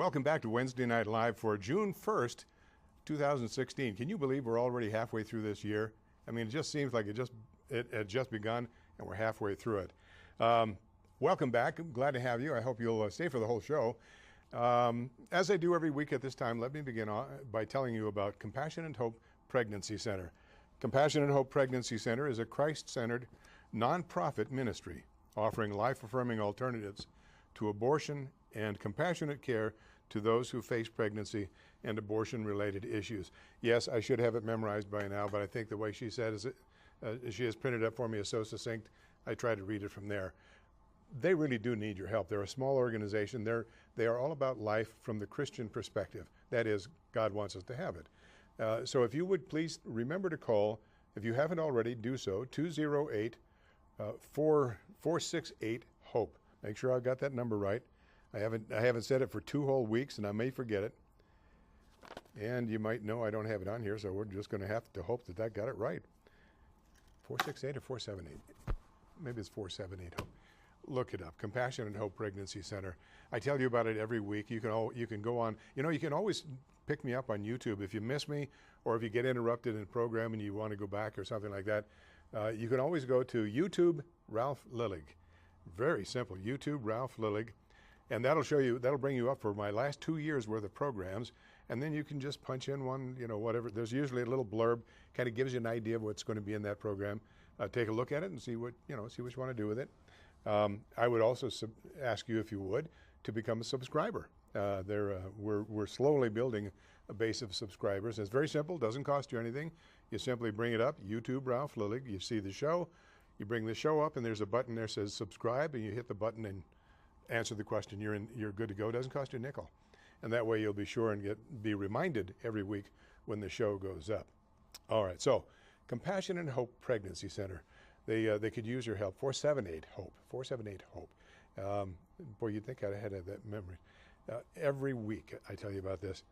Welcome back to Wednesday Night Live for June 1st, 2016. Can you believe we're already halfway through this year? I mean, it just seems like it had just begun, and we're halfway through it. Welcome back. I'm glad to have you. I hope you'll stay for the whole show. As I do every week at this time, let me begin by telling you about Compassion and Hope Pregnancy Center. Compassion and Hope Pregnancy Center is a Christ-centered, nonprofit ministry offering life-affirming alternatives to abortion and compassionate care to those who face pregnancy and abortion-related issues. Yes, I should have it memorized by now, but I think the way she said is she has printed up for me is so succinct, I try to read it from there. They really do need your help. They're a small organization. They are all about life from the Christian perspective. That is, God wants us to have it. So if you would please remember to call, if you haven't already, do so, 208-468-HOPE. Make sure I've got that number right. I haven't said it for 2 whole weeks, and I may forget it. And you might know I don't have it on here, so we're just going to have to hope that I got it right. 468 or 478? Maybe it's 478 HOPE. Look it up, Compassion and Hope Pregnancy Center. I tell you about it every week. You can go on. You can always pick me up on YouTube if you miss me, or if you get interrupted in a program and you want to go back or something like that. You can always go to YouTube Ralph Lillig. Very simple, YouTube Ralph Lillig, and that'll bring you up for my last 2 years worth of programs, and then you can just punch in one, whatever. There's usually a little blurb, kind of gives you an idea of what's going to be in that program. Take a look at it and see what you want to do with it. I would also ask you, if you would, to become a subscriber. We're slowly building a base of subscribers. It's very simple, doesn't cost you anything. You simply bring it up, YouTube Ralph Lillig, you see the show, you bring the show up, and there's a button there that says subscribe, and you hit the button and answer the question. You're good to go. It doesn't cost you a nickel. And that way you'll be sure and be reminded every week when the show goes up. All right, so Compassion and Hope Pregnancy Center. They could use your help. 478-HOPE. 478-HOPE. Boy, you'd think I had that memory. Every week I tell you about this.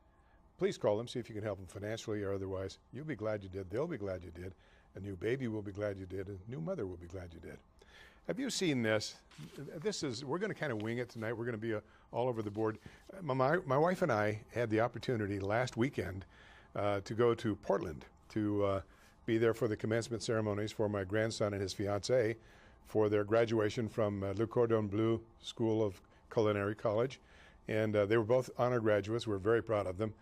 Please call them, see if you can help them financially or otherwise. You'll be glad you did. They'll be glad you did. A new baby will be glad you did. A new mother will be glad you did. Have you seen this? We're going to kind of wing it tonight. We're going to be all over the board. My wife and I had the opportunity last weekend to go to Portland to be there for the commencement ceremonies for my grandson and his fiancée for their graduation from Le Cordon Bleu School of Culinary College. And they were both honor graduates. We're very proud of them.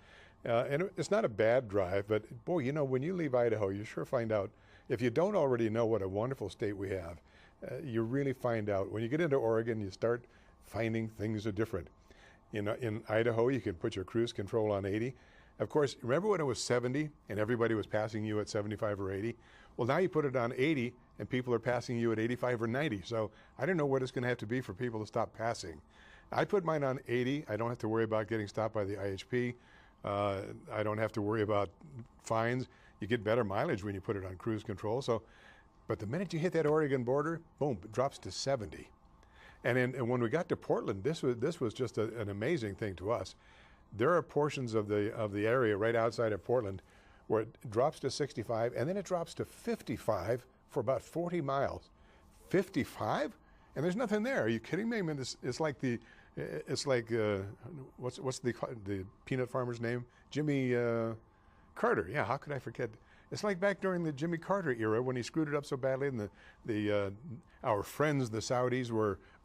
And it's not a bad drive, but boy, when you leave Idaho, you sure find out, if you don't already know what a wonderful state we have, you really find out. When you get into Oregon, you start finding things are different. In Idaho, you can put your cruise control on 80. Of course, remember when it was 70 and everybody was passing you at 75 or 80? Well, now you put it on 80 and people are passing you at 85 or 90. So I don't know what it's going to have to be for people to stop passing. I put mine on 80. I don't have to worry about getting stopped by the IHP. I don't have to worry about fines. You get better mileage when you put it on cruise control. But the minute you hit that Oregon border, boom, it drops to 70. And when we got to Portland, this was just an amazing thing to us. There are portions of the area right outside of Portland where it drops to 65, and then it drops to 55 for about 40 miles. 55? And there's nothing there. Are you kidding me? I mean, it's like what's the peanut farmer's name? Jimmy Carter. Yeah, how could I forget? It's like back during the Jimmy Carter era when he screwed it up so badly, and our friends, the Saudis,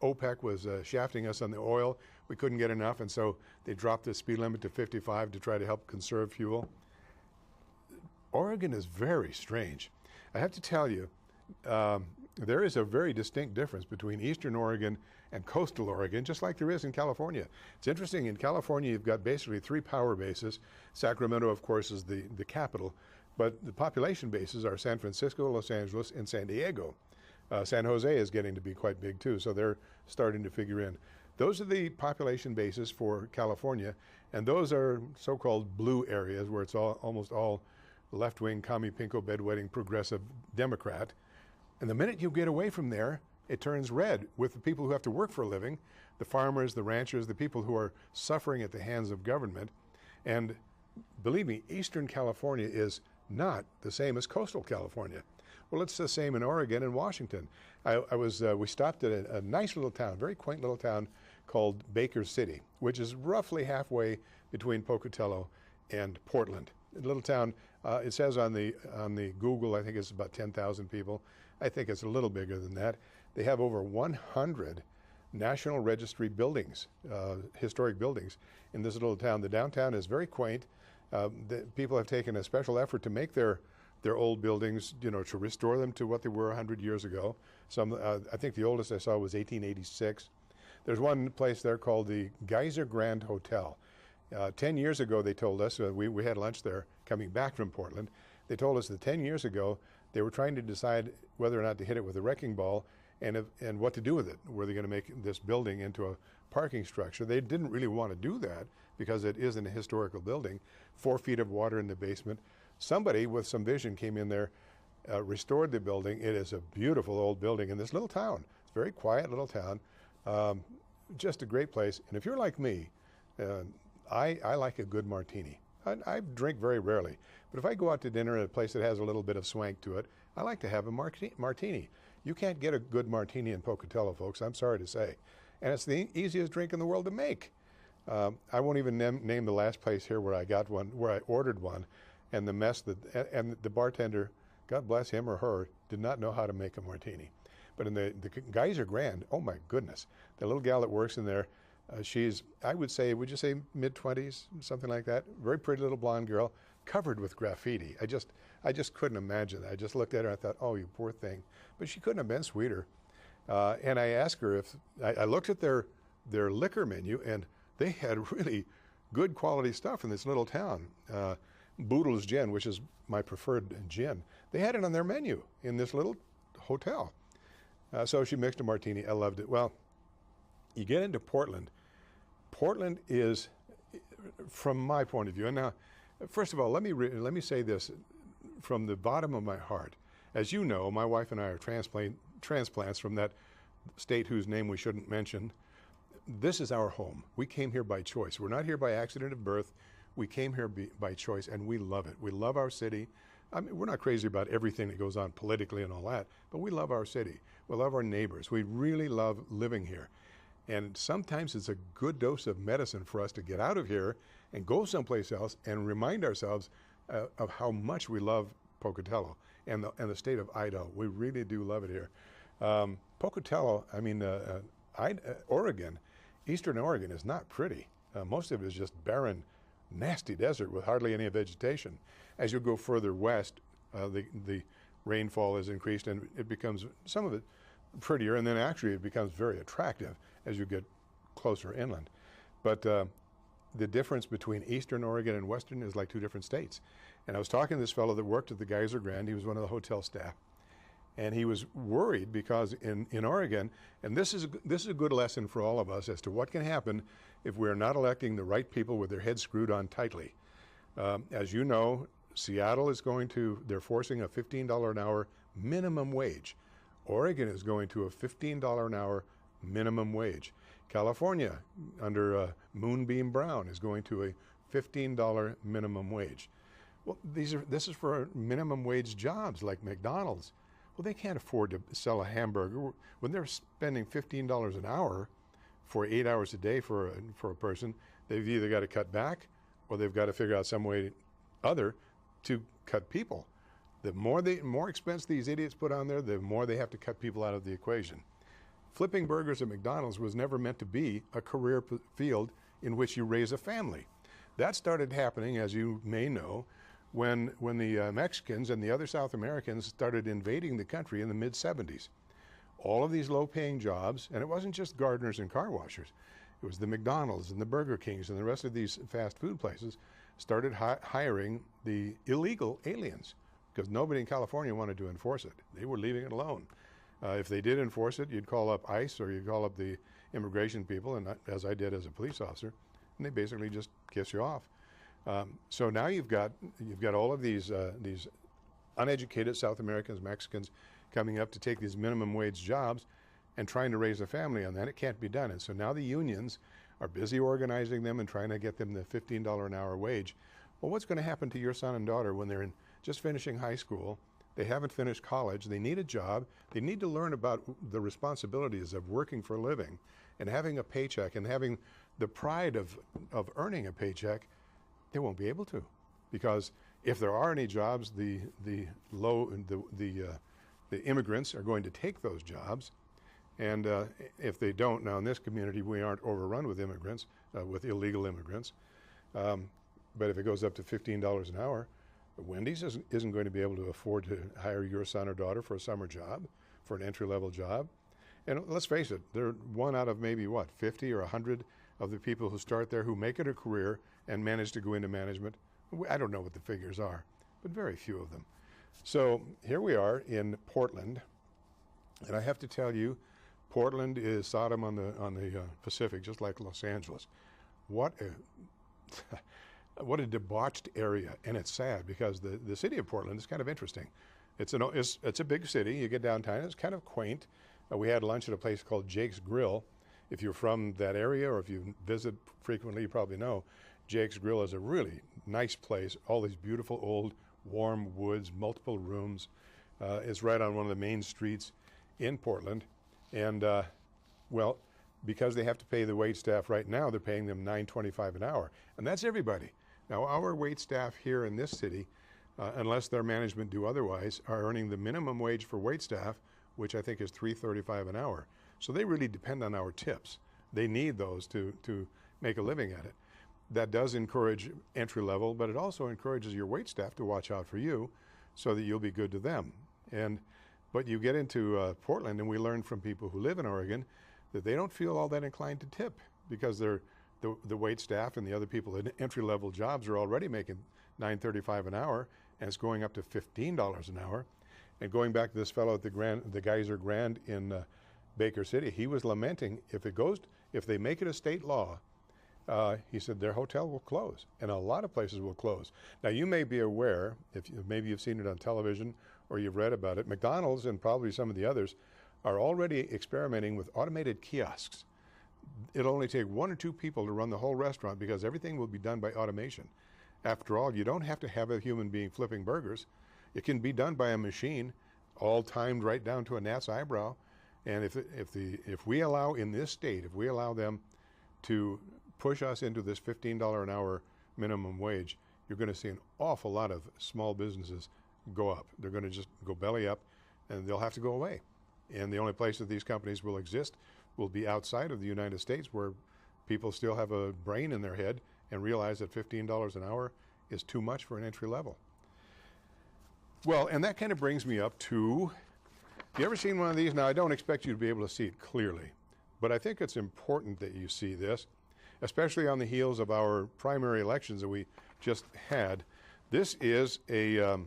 OPEC was shafting us on the oil. We couldn't get enough, and so they dropped the speed limit to 55 to try to help conserve fuel. Oregon is very strange. I have to tell you, there is a very distinct difference between Eastern Oregon and coastal Oregon, just like there is in California. It's interesting, in California you've got basically 3 power bases. Sacramento, of course, is the capital, but the population bases are San Francisco, Los Angeles, and San Diego. San Jose is getting to be quite big too, so they're starting to figure in. Those are the population bases for California, and those are so-called blue areas where it's almost all left-wing, commie, pinko, bedwetting, progressive Democrat. And the minute you get away from there, it turns red with the people who have to work for a living, the farmers, the ranchers, the people who are suffering at the hands of government. And believe me, Eastern California is not the same as coastal California. Well, it's the same in Oregon and Washington. We stopped at a nice little town, very quaint little town called Baker City, which is roughly halfway between Pocatello and Portland. A little town, it says on the Google, I think it's about 10,000 people. I think it's a little bigger than that. They have over 100 National Registry buildings, historic buildings in this little town. The downtown is very quaint. People have taken a special effort to make their old buildings, you know, to restore them to what they were 100 years ago. Some, I think the oldest I saw was 1886. There's one place there called the Geyser Grand Hotel. 10 years ago, they told us, we had lunch there coming back from Portland. They told us that 10 years ago, they were trying to decide whether or not to hit it with a wrecking ball and what to do with it. Were they going to make this building into a parking structure? They didn't really want to do that because it isn't a historical building. 4 feet of water in the basement. Somebody with some vision came in there, restored the building. It is a beautiful old building in this little town. It's a very quiet little town. Just a great place. And if you're like me, I like a good martini. I drink very rarely, but if I go out to dinner at a place that has a little bit of swank to it, I like to have a martini. You can't get a good martini in Pocatello, folks, I'm sorry to say. And it's the easiest drink in the world to make. I won't even name the last place here where I got one, where I ordered one, and the mess and the bartender, God bless him or her, did not know how to make a martini. But in the Geyser Grand, oh my goodness, the little gal that works in there, she's, I would say, would you say mid-20s, something like that? Very pretty little blonde girl, covered with graffiti. I just couldn't imagine that. I just looked at her and I thought, oh, you poor thing. But she couldn't have been sweeter. And I asked her if, I looked at their liquor menu, and they had really good quality stuff in this little town. Boodle's Gin, which is my preferred gin, they had it on their menu in this little hotel. So she mixed a martini. I loved it. Well, you get into Portland. Portland is, from my point of view, and now, first of all, let me say this from the bottom of my heart. As you know, my wife and I are transplants from that state whose name we shouldn't mention. This is our home. We came here by choice. We're not here by accident of birth. We came here by choice, and we love it. We love our city. I mean, we're not crazy about everything that goes on politically and all that, but we love our city. We love our neighbors. We really love living here. And sometimes it's a good dose of medicine for us to get out of here and go someplace else and remind ourselves of how much we love Pocatello and the state of Idaho. We really do love it here. Pocatello, I mean, Oregon, Eastern Oregon is not pretty. Most of it is just barren, nasty desert with hardly any vegetation. As you go further west, the rainfall is increased and it becomes, some of it prettier, and then actually it becomes very attractive as you get closer inland. But the difference between Eastern Oregon and Western is like 2 different states. And I was talking to this fellow that worked at the Geyser Grand. He was one of the hotel staff. And he was worried because in Oregon, and this is a good lesson for all of us as to what can happen if we're not electing the right people with their heads screwed on tightly. As you know, Seattle is they're forcing a $15 an hour minimum wage. Oregon is going to a $15 an hour minimum wage. California, under Moonbeam Brown, is going to a $15 minimum wage. Well, this is for minimum wage jobs like McDonald's. Well, they can't afford to sell a hamburger. When they're spending $15 an hour for 8 hours a day for a person, they've either got to cut back or they've got to figure out some way other to cut people. The more expense these idiots put on there, the more they have to cut people out of the equation. Flipping burgers at McDonald's was never meant to be a career field in which you raise a family. That started happening, as you may know, when the Mexicans and the other South Americans started invading the country in the mid-70s. All of these low-paying jobs, and it wasn't just gardeners and car washers, it was the McDonald's and the Burger Kings and the rest of these fast food places started hiring the illegal aliens because nobody in California wanted to enforce it. They were leaving it alone. If they did enforce it, you'd call up ICE or you'd call up the immigration people, and as I did as a police officer, and they basically just kiss you off. So now you've got all of these uneducated South Americans, Mexicans coming up to take these minimum wage jobs and trying to raise a family on that. It can't be done. And so now the unions are busy organizing them and trying to get them the $15 an hour wage. Well, what's going to happen to your son and daughter when they're just finishing high school? They haven't finished college. They need a job. They need to learn about the responsibilities of working for a living and having a paycheck and having the pride of earning a paycheck. They won't be able to, because if there are any jobs, the immigrants are going to take those jobs. And if they don't, now in this community we aren't overrun with immigrants, with illegal immigrants. But if it goes up to $15 an hour, Wendy's isn't going to be able to afford to hire your son or daughter for a summer job, for an entry-level job. And let's face it, they're one out of maybe, what, 50 or 100 of the people who start there who make it a career and manage to go into management. I don't know what the figures are, but very few of them. So here we are in Portland, and I have to tell you, Portland is Sodom on the Pacific, just like Los Angeles. What a debauched area, and it's sad because the city of Portland is kind of interesting. It's a big city. You get downtown, it's kind of quaint. We had lunch at a place called Jake's Grill. If you're from that area or if you visit frequently, you probably know Jake's Grill is a really nice place. All these beautiful old warm woods, multiple rooms. It's right on one of the main streets in Portland. And well, because they have to pay the wait staff right now, they're paying them $9.25 an hour. And that's everybody. Now, our wait staff here in this city, unless their management do otherwise, are earning the minimum wage for wait staff, which I think is $3.35 an hour. So they really depend on our tips. They need those to make a living at it. That does encourage entry level, but it also encourages your wait staff to watch out for you so that you'll be good to them. But you get into Portland, and we learn from people who live in Oregon that they don't feel all that inclined to tip because the wait staff and the other people in entry-level jobs are already making $9.35 an hour, and it's going up to $15 an hour. And going back to this fellow at the Geyser Grand in Baker City, he was lamenting if they make it a state law, he said their hotel will close, and a lot of places will close. Now, you may be aware, maybe you've seen it on television or you've read about it, McDonald's and probably some of the others are already experimenting with automated kiosks. It'll only take 1 or 2 people to run the whole restaurant because everything will be done by automation. After all, you don't have to have a human being flipping burgers. It can be done by a machine, all timed right down to a gnat's eyebrow. And if we allow in this state, if we allow them to push us into this $15 an hour minimum wage, you're going to see an awful lot of small businesses go up. They're going to just go belly up, and they'll have to go away. And the only place that these companies will exist will be outside of the United States, where people still have a brain in their head and realize that $15 an hour is too much for an entry level. Well, and that kind of brings me up to, have you ever seen one of these? Now, I don't expect you to be able to see it clearly, but I think it's important that you see this, especially on the heels of our primary elections that we just had. This is a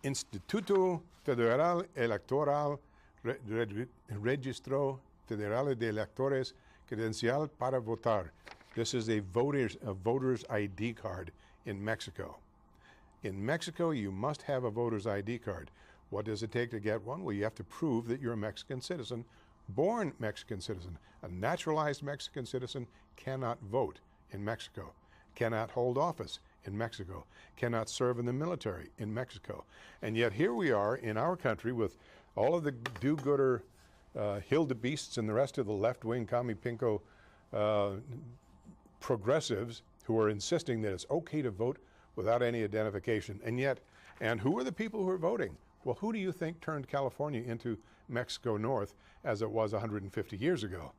Instituto Federal Electoral Registro Federal de Electores Credencial para Votar. This is a voter's ID card in Mexico. In Mexico, you must have a voter's ID card. What does it take to get one? Well, you have to prove that you're a Mexican citizen, born Mexican citizen. A naturalized Mexican citizen cannot vote in Mexico, cannot hold office in Mexico, cannot serve in the military in Mexico. And yet here we are in our country with all of the do-gooder Hildebeests and the rest of the left-wing commie pinko progressives who are insisting that it's okay to vote without any identification. And who are the people who are voting? Well, who do you think turned California into Mexico North as it was 150 years ago?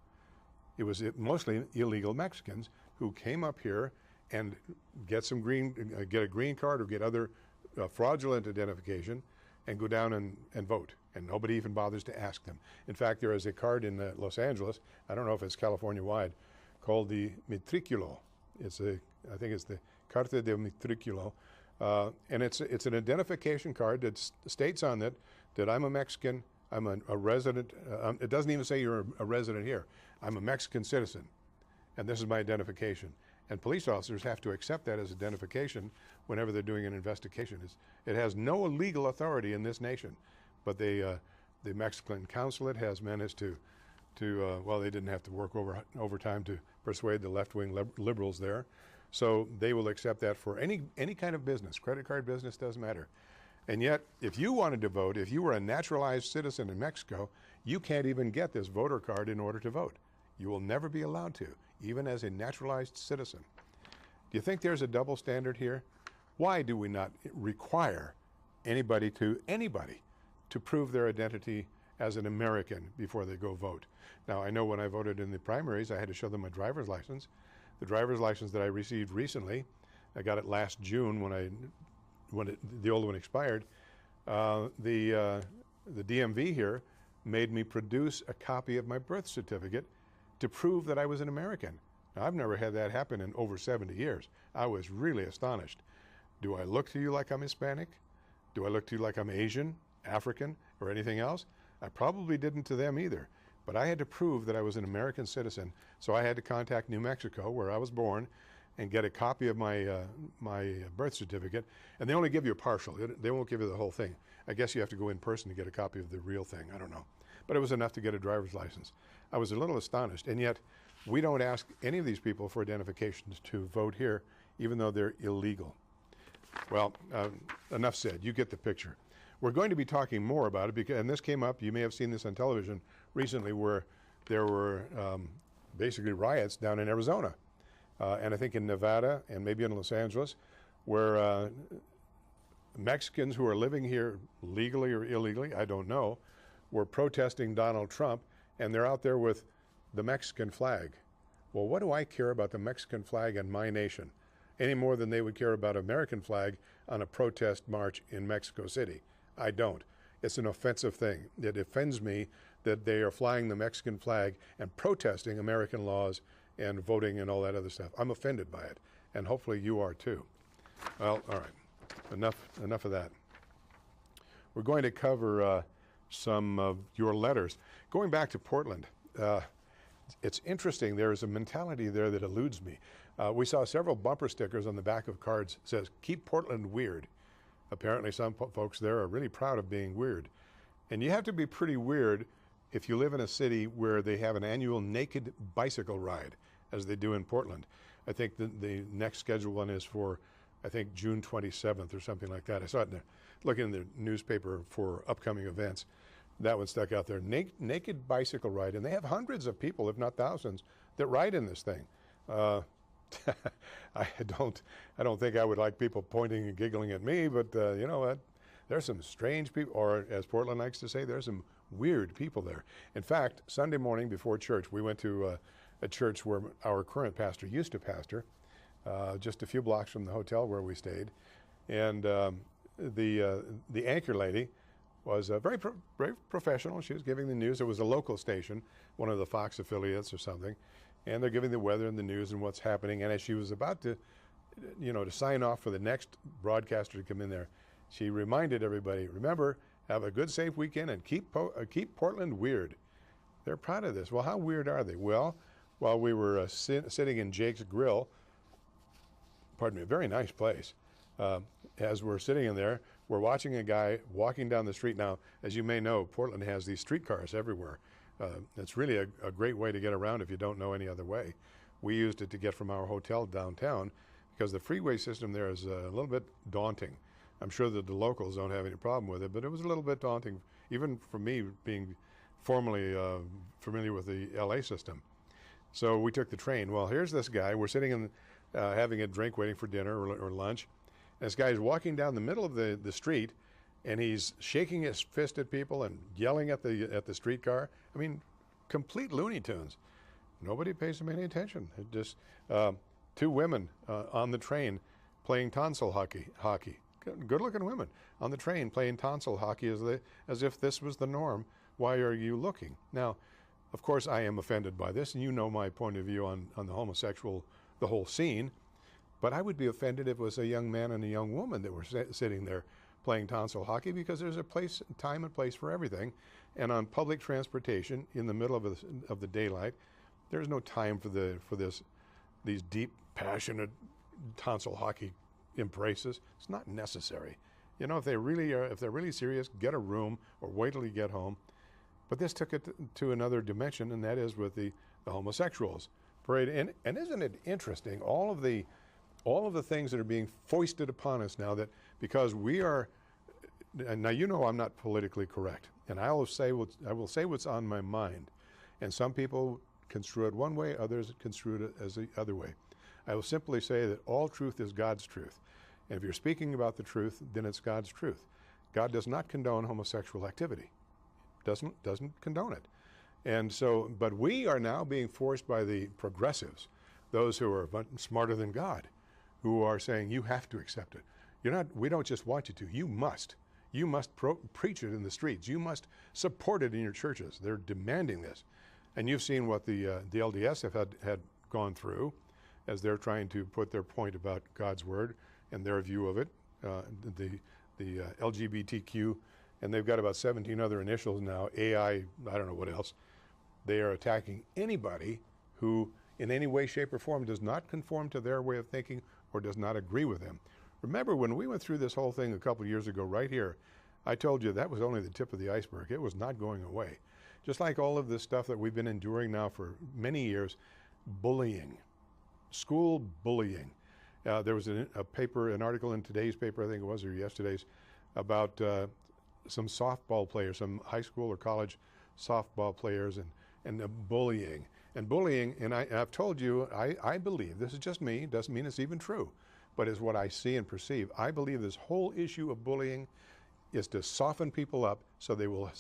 It was mostly illegal Mexicans who came up here and get a green card or get other fraudulent identification and go down and vote. And nobody even bothers to ask them. In fact, there is a card in Los Angeles, I don't know if it's California-wide, called the Matriculo. I think it's the Carta de Matriculo. And it's an identification card that states on it that I'm a Mexican, I'm a resident. It doesn't even say you're a resident here. I'm a Mexican citizen, and this is my identification. And police officers have to accept that as identification whenever they're doing an investigation. It has no legal authority in this nation, but the Mexican consulate has managed to well, they didn't have to work overtime to persuade the left-wing liberals there. So they will accept that for any kind of business. Credit card business, doesn't matter. And yet, if you wanted to vote, if you were a naturalized citizen in Mexico, you can't even get this voter card in order to vote. You will never be allowed to, even as a naturalized citizen. Do you think there's a double standard here? Why do we not require anybody to prove their identity as an American before they go vote? Now, I know when I voted in the primaries, I had to show them my driver's license. The driver's license that I received recently, I got it last June when the old one expired. The DMV here made me produce a copy of my birth certificate to prove that I was an American. Now, I've never had that happen in over 70 years. I was really astonished. Do I look to you like I'm Hispanic? Do I look to you like I'm Asian, African, or anything else? I probably didn't to them either. But I had to prove that I was an American citizen, so I had to contact New Mexico, where I was born, and get a copy of my birth certificate. And they only give you a partial. They won't give you the whole thing. I guess you have to go in person to get a copy of the real thing. I don't know. But it was enough to get a driver's license. I was a little astonished. And yet, we don't ask any of these people for identifications to vote here, even though they're illegal. Well, enough said. You get the picture. We're going to be talking more about it, because, and this came up, you may have seen this on television recently, where there were basically riots down in Arizona. And I think in Nevada and maybe in Los Angeles, where Mexicans who are living here legally or illegally, I don't know, were protesting Donald Trump, and they're out there with the Mexican flag. Well, what do I care about the Mexican flag and my nation any more than they would care about an American flag on a protest march in Mexico City? I don't. It's an offensive thing. It offends me that they are flying the Mexican flag and protesting American laws and voting and all that other stuff. I'm offended by it, and hopefully you are too. Well, all right, enough of that. We're going to cover some of your letters. Going back to Portland, it's interesting. There is a mentality there that eludes me. We saw several bumper stickers on the back of cards that says, "Keep Portland weird." Apparently some folks there are really proud of being weird. And you have to be pretty weird if you live in a city where they have an annual naked bicycle ride, as they do in Portland. I think the next scheduled one is for, I think, June 27th or something like that. I saw it looking in the newspaper for upcoming events. That one stuck out there. Naked bicycle ride, and they have hundreds of people, if not thousands, that ride in this thing. I don't think I would like people pointing and giggling at me, but you know what? There's some strange people, or as Portland likes to say, there's some weird people there. In fact, Sunday morning before church, we went to a church where our current pastor used to pastor, just a few blocks from the hotel where we stayed. And the anchor lady was very professional. She was giving the news. It was a local station, one of the Fox affiliates or something. And they're giving the weather and the news and what's happening. And as she was about to, to sign off for the next broadcaster to come in there, she reminded everybody, remember, have a good, safe weekend and keep Portland weird. They're proud of this. Well, how weird are they? Well, while we were sitting in Jake's Grill, pardon me, a very nice place, as we're sitting in there, we're watching a guy walking down the street. Now, as you may know, Portland has these streetcars everywhere. It's really a great way to get around if you don't know any other way. We used it to get from our hotel downtown because the freeway system there is a little bit daunting. I'm sure that the locals don't have any problem with it, but it was a little bit daunting, even for me being formerly familiar with the LA system. So we took the train. Well, here's this guy. We're sitting in, having a drink, waiting for dinner or lunch. And this guy is walking down the middle of the street, and he's shaking his fist at people and yelling at the streetcar. I mean, complete Looney Tunes. Nobody pays him any attention. It just two women on the train playing tonsil hockey. Good-looking women on the train playing tonsil hockey as if this was the norm. Why are you looking? Now, of course, I am offended by this, and you know my point of view on the homosexual, the whole scene. But I would be offended if it was a young man and a young woman that were sitting there playing tonsil hockey, because there's a time and place for everything. And on public transportation in the middle of the daylight, there's no time for these deep, passionate tonsil hockey embraces. It's not necessary. If they're really serious, get a room or wait till you get home. But this took it to another dimension, and that is with the homosexuals parade. And isn't it interesting, all of the things that are being foisted upon us now, that because we are and now you know I'm not politically correct, and I will say what's on my mind, and some people construe it one way, others construe it as the other way. I will simply say that all truth is God's truth, and if you're speaking about the truth, then it's God's truth. God does not condone homosexual activity, doesn't condone it, and so, but we are now being forced by the progressives, those who are smarter than God, who are saying you have to accept it. We don't just want you to, you must. You must preach it in the streets. You must support it in your churches. They're demanding this. And you've seen what the LDS have had gone through as they're trying to put their point about God's word and their view of it, the LGBTQ, and they've got about 17 other initials now, AI, I don't know what else. They are attacking anybody who in any way, shape, or form does not conform to their way of thinking or does not agree with them. Remember when we went through this whole thing a couple of years ago right here, I told you that was only the tip of the iceberg. It was not going away. Just like all of this stuff that we've been enduring now for many years, bullying, school bullying. There was an article in today's paper, I think it was, or yesterday's, about some softball players, some high school or college softball players and the bullying. And bullying, and I've told you, I believe, this is just me, doesn't mean it's even true, but is what I see and perceive. I believe this whole issue of bullying is to soften people up so they will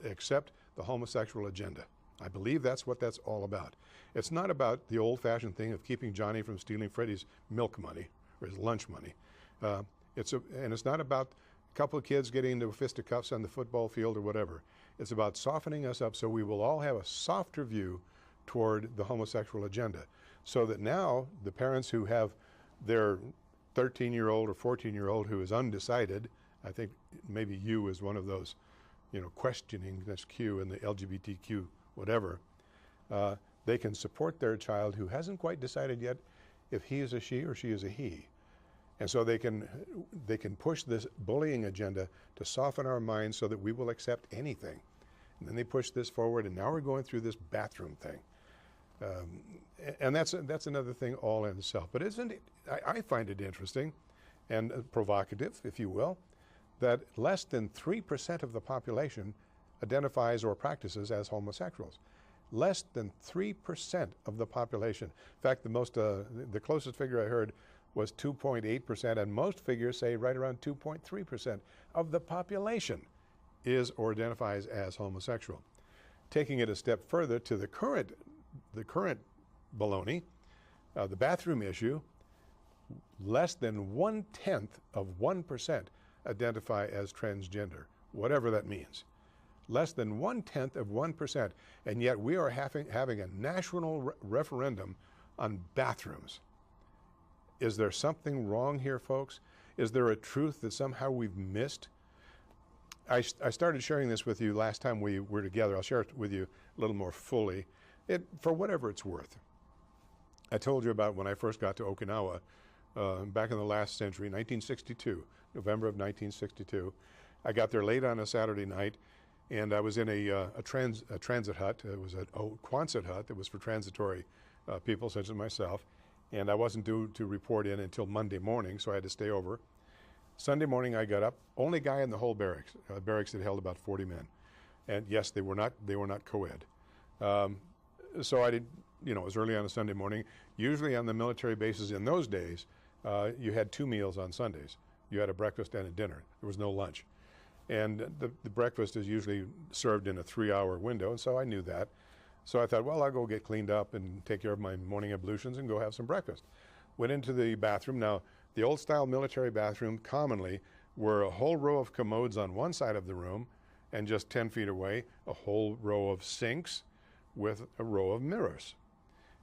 accept the homosexual agenda. I believe that's what that's all about. It's not about the old-fashioned thing of keeping Johnny from stealing Freddie's milk money or his lunch money. And it's not about a couple of kids getting into fisticuffs on the football field or whatever. It's about softening us up so we will all have a softer view toward the homosexual agenda, so that now the parents who have their 13-year-old or 14-year-old who is undecided, I think maybe you is one of those, questioning this Q in the LGBTQ whatever, they can support their child who hasn't quite decided yet if he is a she or she is a he. And so they can push this bullying agenda to soften our minds so that we will accept anything. And then they push this forward, and now we're going through this bathroom thing. And that's another thing all in itself. But isn't it, I find it interesting and provocative, if you will, that less than 3% of the population identifies or practices as homosexuals. Less than 3% of the population. In fact, the closest figure I heard was 2.8%, and most figures say right around 2.3% of the population is or identifies as homosexual. Taking it a step further to the current baloney, the bathroom issue, less than 0.1% identify as transgender, whatever that means. Less than 0.1%, and yet we are having a national referendum on bathrooms. Is there something wrong here, folks? Is there a truth that somehow we've missed? I started sharing this with you last time we were together. I'll share it with you a little more fully, for whatever it's worth. I told you about when I first got to Okinawa back in the last century, 1962, November of 1962. I got there late on a Saturday night, and I was in a transit hut. It was a Quonset hut that was for transitory people such as myself, and I wasn't due to report in until Monday morning, so I had to stay over. Sunday morning I got up, only guy in the whole barracks. Barracks that held about 40 men, and yes, they were not co-ed. So I did, it was early on a Sunday morning. Usually on the military bases in those days, you had 2 meals on Sundays. You had a breakfast and a dinner. There was no lunch. And the breakfast is usually served in a 3-hour window, and so I knew that. So I thought, well, I'll go get cleaned up and take care of my morning ablutions and go have some breakfast. Went into the bathroom. Now, the old-style military bathroom commonly were a whole row of commodes on one side of the room, and just 10 feet away, a whole row of sinks with a row of mirrors.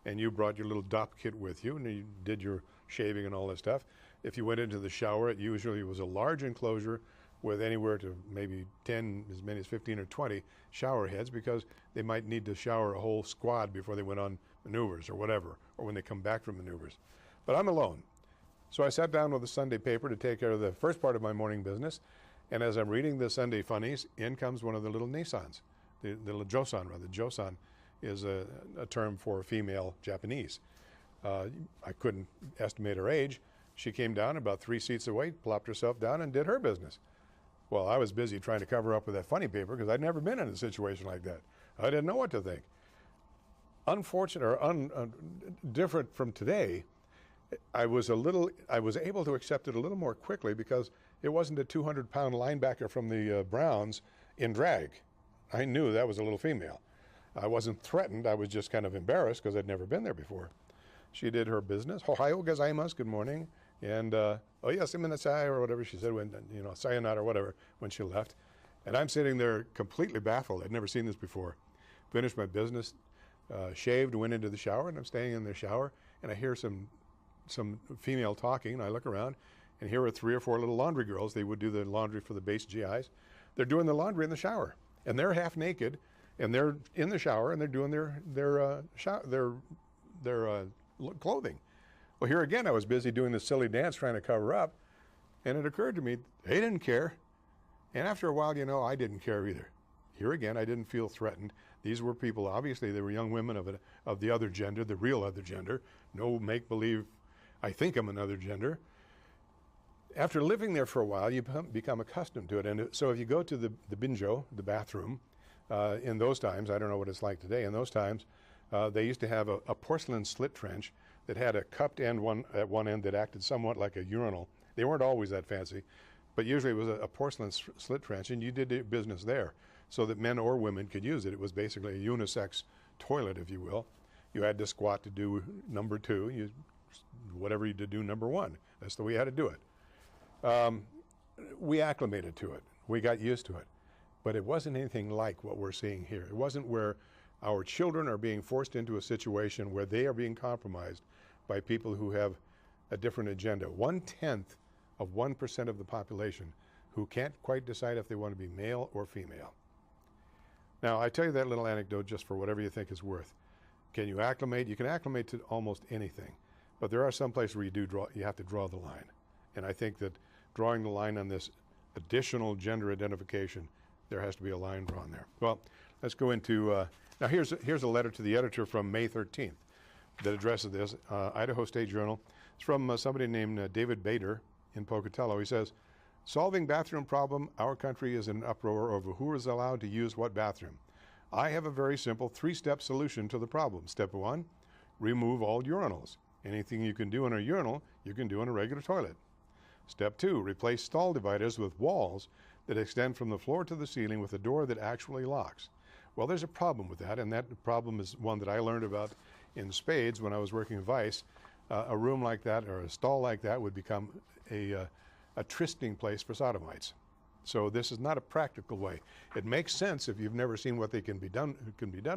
And you brought your little DOP kit with you, and you did your shaving and all that stuff. If you went into the shower, it usually was a large enclosure with anywhere to maybe 10, as many as 15 or 20 shower heads, because they might need to shower a whole squad before they went on maneuvers or whatever, or when they come back from maneuvers. But I'm alone. So I sat down with the Sunday paper to take care of the first part of my morning business, and as I'm reading the Sunday funnies, in comes one of the little Nissans, the little Josan rather. Josan is a term for female Japanese. I couldn't estimate her age. She came down about 3 seats away, plopped herself down, and did her business. Well, I was busy trying to cover up with that funny paper because I'd never been in a situation like that. I didn't know what to think. Unfortunate or different from today, I was able to accept it a little more quickly because it wasn't a 200-pound linebacker from the Browns in drag. I knew that was a little female. I wasn't threatened. I was just kind of embarrassed because I'd never been there before. She did her business. Ohio gozaimasu, good morning. And, oh yes, iminasai, or whatever she said, when, you know, sayonara or whatever, when she left. And I'm sitting there completely baffled. I'd never seen this before. Finished my business, shaved, went into the shower, and I'm staying in the shower, and I hear some female talking, and I look around, and here are 3 or 4 little laundry girls. They would do the laundry for the base GIs. They're doing the laundry in the shower, and they're half naked, and they're in the shower, and they're doing their clothing. Well, here again, I was busy doing this silly dance trying to cover up, and it occurred to me, they didn't care. And after a while, you know, I didn't care either. Here again, I didn't feel threatened. These were people, obviously, they were young women of the other gender, the real other gender. No make-believe, I think I'm another gender. After living there for a while, you become accustomed to it. And so if you go to the binjo, the bathroom, in those times, I don't know what it's like today, in those times, they used to have a porcelain slit trench that had a cupped end at one end that acted somewhat like a urinal. They weren't always that fancy, but usually it was a porcelain slit trench, and you did your business there so that men or women could use it. It was basically a unisex toilet, if you will. You had to squat to do number 2, whatever you did do number 1. That's the way you had to do it. We acclimated to it. We got used to it. But it wasn't anything like what we're seeing here. It wasn't where our children are being forced into a situation where they are being compromised by people who have a different agenda. 1/10 of 1% of the population who can't quite decide if they want to be male or female. Now, I tell you that little anecdote just for whatever you think is worth. Can you acclimate? You can acclimate to almost anything, but there are some places where you have to draw the line. And I think that drawing the line on this additional gender identification, there has to be a line drawn there. Well, let's go into, now here's a letter to the editor from May 13th that addresses this, Idaho State Journal. It's from somebody named David Bader in Pocatello. He says, solving bathroom problem, our country is in an uproar over who is allowed to use what bathroom. I have a very simple 3-step solution to the problem. Step 1, remove all urinals. Anything you can do in a urinal, you can do in a regular toilet. Step 2, replace stall dividers with walls that extend from the floor to the ceiling with a door that actually locks. Well, there's a problem with that, and that problem is one that I learned about in spades when I was working at Vice. A room like that or a stall like that would become a trysting place for sodomites. So this is not a practical way. It makes sense if you've never seen what can be done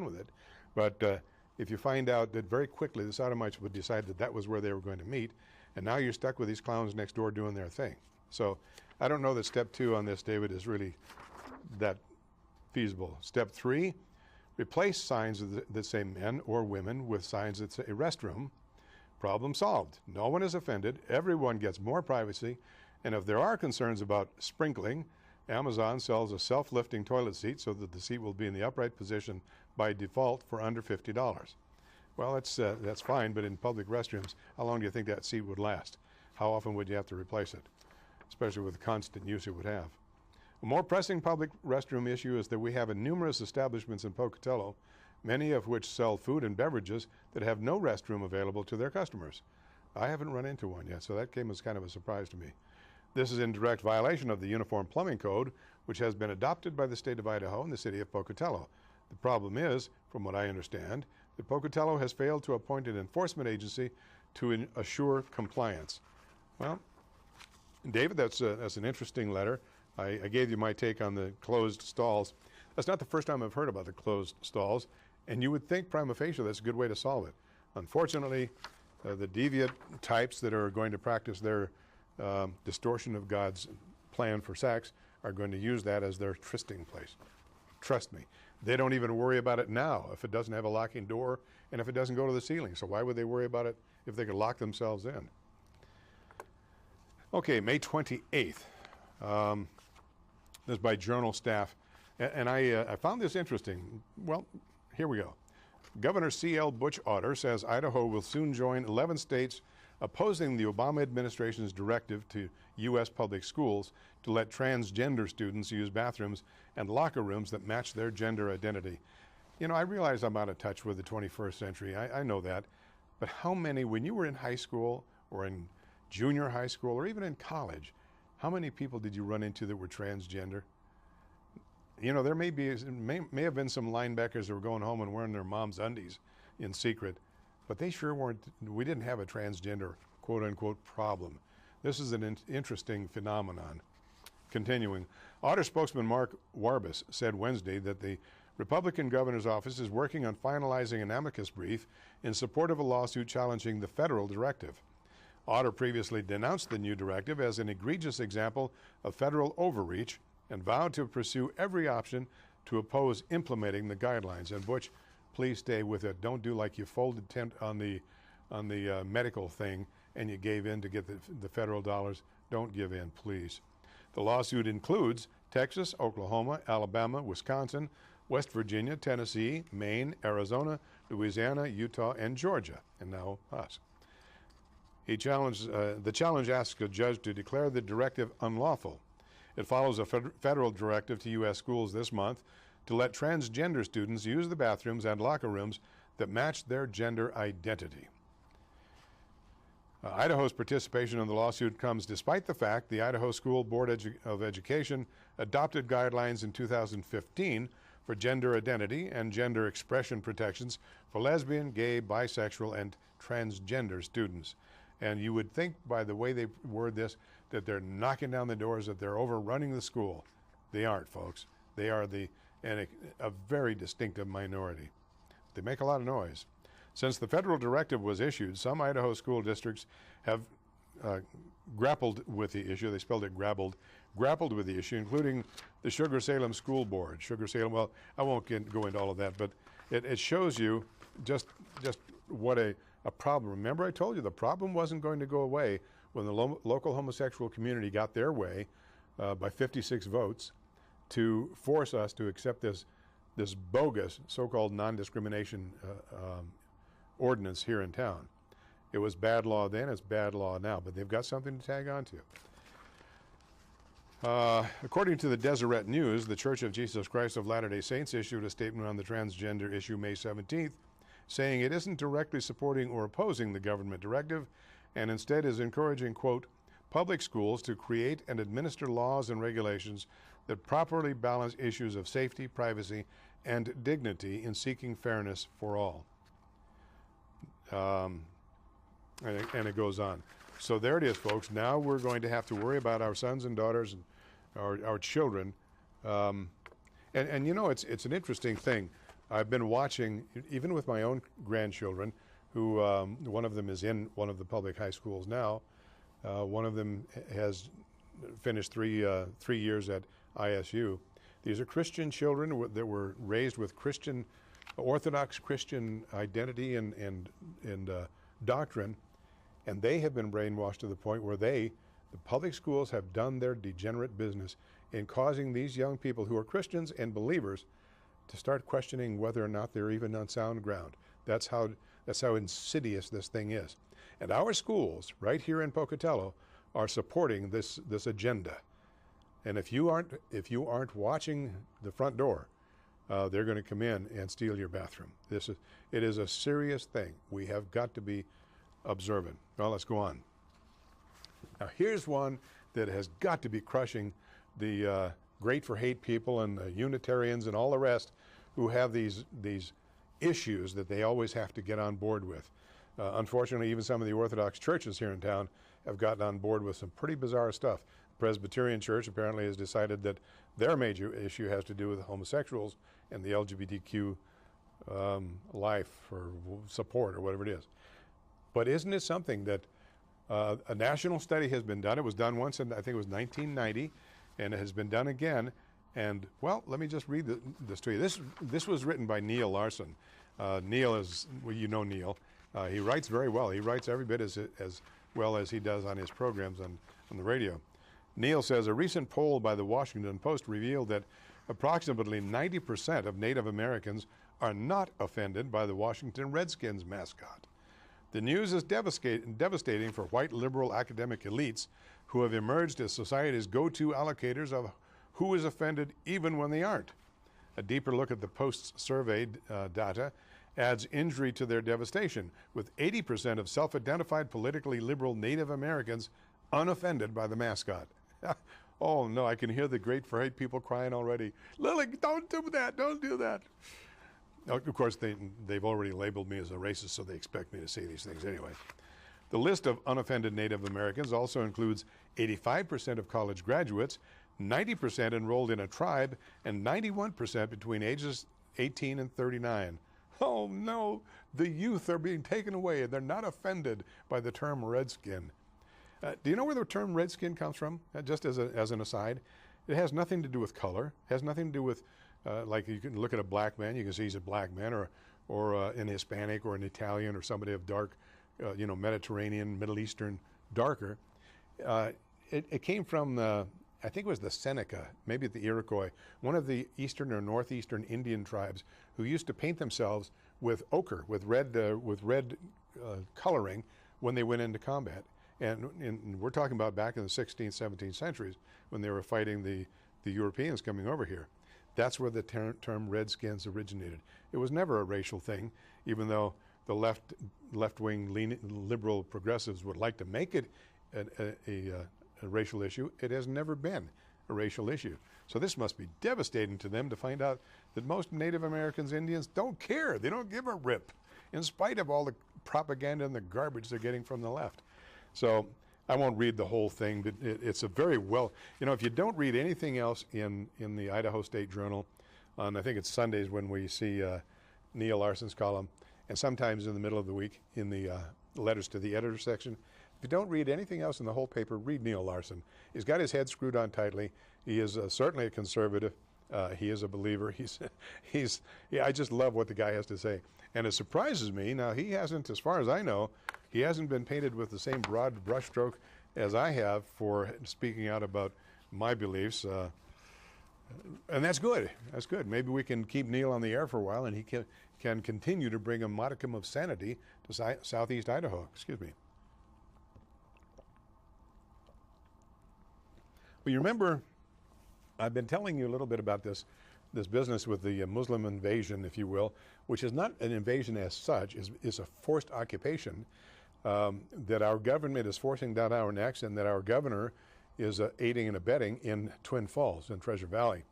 with it, but if you find out that very quickly the sodomites would decide that that was where they were going to meet, and now you're stuck with these clowns next door doing their thing. So I don't know that step 2 on this, David, is really that feasible. Step 3, replace signs that say men or women with signs that say restroom. Problem solved. No one is offended. Everyone gets more privacy. And if there are concerns about sprinkling, Amazon sells a self-lifting toilet seat so that the seat will be in the upright position by default for under $50. Well, that's fine, but in public restrooms, how long do you think that seat would last? How often would you have to replace it, especially with the constant use it would have? A more pressing public restroom issue is that we have numerous establishments in Pocatello, many of which sell food and beverages that have no restroom available to their customers. I haven't run into one yet, so that came as kind of a surprise to me. This is in direct violation of the Uniform Plumbing Code, which has been adopted by the state of Idaho and the city of Pocatello. The problem is, from what I understand, that Pocatello has failed to appoint an enforcement agency to assure compliance. Well, David, that's an interesting letter. I gave you my take on the closed stalls. That's not the first time I've heard about the closed stalls, and you would think prima facie that's a good way to solve it. Unfortunately, the deviant types that are going to practice their distortion of God's plan for sex are going to use that as their trysting place. Trust me. They don't even worry about it now if it doesn't have a locking door and if it doesn't go to the ceiling. So why would they worry about it if they could lock themselves in? Okay, May 28th. This is by Journal staff. And I found this interesting. Well, here we go. Governor C.L. Butch Otter says Idaho will soon join 11 states opposing the Obama administration's directive to U.S. public schools to let transgender students use bathrooms and locker rooms that match their gender identity. You know, I realize I'm out of touch with the 21st century. I know that. But how many, when you were in high school or in junior high school or even in college, how many people did you run into that were transgender? You know, there may have been some linebackers that were going home and wearing their mom's undies in secret, but they sure weren't, we didn't have a transgender quote-unquote problem. This is an interesting phenomenon. Continuing, Otter spokesman Mark Warbus said Wednesday that the Republican governor's office is working on finalizing an amicus brief in support of a lawsuit challenging the federal directive. Otter previously denounced the new directive as an egregious example of federal overreach and vowed to pursue every option to oppose implementing the guidelines. And Butch, please stay with it. Don't do like you folded tent on the medical thing and you gave in to get the federal dollars. Don't give in, please. The lawsuit includes Texas, Oklahoma, Alabama, Wisconsin, West Virginia, Tennessee, Maine, Arizona, Louisiana, Utah, and Georgia, and now us. The challenge asks a judge to declare the directive unlawful. It follows a federal directive to U.S. schools this month to let transgender students use the bathrooms and locker rooms that match their gender identity. Idaho's participation in the lawsuit comes despite the fact the Idaho School Board of Education adopted guidelines in 2015 for gender identity and gender expression protections for lesbian, gay, bisexual, and transgender students. And you would think by the way they word this that they're knocking down the doors, that they're overrunning the school. They aren't, folks. They are a very distinctive minority. They make a lot of noise. Since the federal directive was issued, some Idaho school districts have grappled with the issue. They spelled it grappled with the issue, including the Sugar-Salem School Board. Sugar-Salem, well, I won't go into all of that, but it shows you just what a problem. Remember I told you the problem wasn't going to go away when the local homosexual community got their way by 56 votes to force us to accept this bogus so-called non-discrimination ordinance here in town. It was bad law then, it's bad law now, but they've got something to tag on to. According to the Deseret News, the Church of Jesus Christ of Latter-day Saints issued a statement on the transgender issue May 17th, saying it isn't directly supporting or opposing the government directive, and instead is encouraging, quote, public schools to create and administer laws and regulations that properly balance issues of safety, privacy, and dignity in seeking fairness for all. And it goes on. So there it is, folks. Now we're going to have to worry about our sons and daughters and our children. And you know, it's an interesting thing. I've been watching, even with my own grandchildren, who one of them is in one of the public high schools now. One of them has finished three years at ISU. These are Christian children that were raised with Orthodox Christian identity and doctrine, and they have been brainwashed to the point where the public schools have done their degenerate business in causing these young people who are Christians and believers to start questioning whether or not they're even on sound ground. That's how insidious this thing is. And our schools right here in Pocatello are supporting this agenda. And if you aren't watching the front door, they're going to come in and steal your bathroom. It is a serious thing. We have got to be observant. Well, let's go on. Now, here's one that has got to be crushing the Great for Hate people and the Unitarians and all the rest who have these issues that they always have to get on board with. Unfortunately, even some of the Orthodox churches here in town have gotten on board with some pretty bizarre stuff. The Presbyterian Church apparently has decided that their major issue has to do with homosexuals and the LGBTQ life or support or whatever it is. But isn't it something that a national study has been done? It was done once in, I think it was 1990, and it has been done again. And, well, let me just read this to you. This was written by Neil Larson. Neil is, well, you know Neil. He writes very well. He writes every bit as well as he does on his programs on the radio. Neil says, a recent poll by the Washington Post revealed that approximately 90% of Native Americans are not offended by the Washington Redskins mascot. The news is devastating for white liberal academic elites who have emerged as society's go-to allocators of who is offended even when they aren't. A deeper look at the Post's survey data adds injury to their devastation, with 80% of self-identified politically liberal Native Americans unoffended by the mascot. Oh no, I can hear the great for hate people crying already. Lillig, don't do that, don't do that. Of course, they've already labeled me as a racist, so they expect me to say these things anyway. The list of unoffended Native Americans also includes 85% of college graduates, 90% enrolled in a tribe, and 91% between ages 18 and 39. Oh no, the youth are being taken away and they're not offended by the term redskin. Do you know where the term redskin comes from? Just as an aside, it has nothing to do with color, has nothing to do with, like you can look at a black man, you can see he's a black man, or an Hispanic or an Italian or somebody of dark, Mediterranean, Middle Eastern, darker. It came from, I think it was the Seneca, maybe the Iroquois, one of the eastern or northeastern Indian tribes who used to paint themselves with ochre, with red coloring when they went into combat. And we're talking about back in the 16th, 17th centuries when they were fighting the Europeans coming over here. That's where the term redskins originated. It was never a racial thing, even though the left-wing liberal progressives would like to make it a racial issue. It has never been a racial issue. So this must be devastating to them to find out that most Native Americans, Indians, don't care. They don't give a rip, in spite of all the propaganda and the garbage they're getting from the left. So I won't read the whole thing, but it's a very well, if you don't read anything else in the Idaho State Journal, on I think it's Sundays when we see Neil Larson's column, and sometimes in the middle of the week in the letters to the editor section. If you don't read anything else in the whole paper, read Neil Larson. He's got his head screwed on tightly. He is certainly a conservative. He is a believer. I just love what the guy has to say. And it surprises me, now he hasn't, as far as I know, he hasn't been painted with the same broad brushstroke as I have for speaking out about my beliefs. And that's good. That's good. Maybe we can keep Neil on the air for a while and he can continue to bring a modicum of sanity to southeast Idaho. Excuse me. Well, you remember, I've been telling you a little bit about this business with the Muslim invasion, if you will, which is not an invasion as such, is a forced occupation that our government is forcing down our necks, and that our governor is aiding and abetting in Twin Falls in Treasure Valley,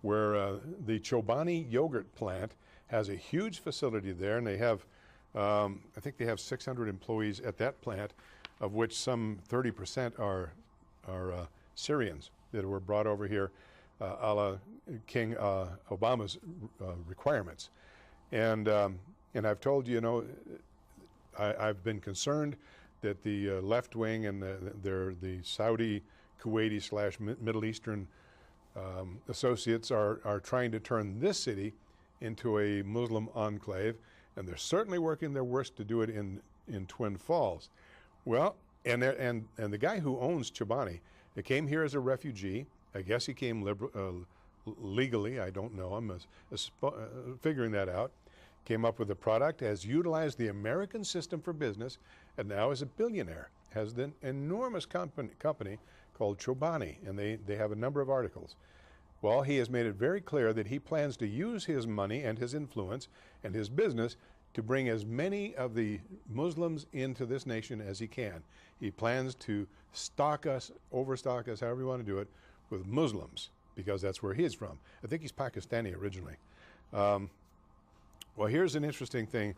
where the Chobani yogurt plant has a huge facility there, and they have, I think they have 600 employees at that plant, of which some 30% are Syrians that were brought over here a la King Obama's requirements. And I've told you, I've been concerned that the left wing and the Saudi, Kuwaiti / Middle Eastern associates are trying to turn this city into a Muslim enclave, and they're certainly working their worst to do it in Twin Falls. Well, and the guy who owns Chobani, he came here as a refugee. I guess he came legally. I don't know. I'm figuring that out. Came up with a product, has utilized the American system for business, and now is a billionaire. Has an enormous company called Chobani, and they have a number of articles. Well, he has made it very clear that he plans to use his money and his influence and his business to bring as many of the Muslims into this nation as he can. He plans to overstock us, however you want to do it, with Muslims, because that's where he is from. I think he's Pakistani originally. Well, here's an interesting thing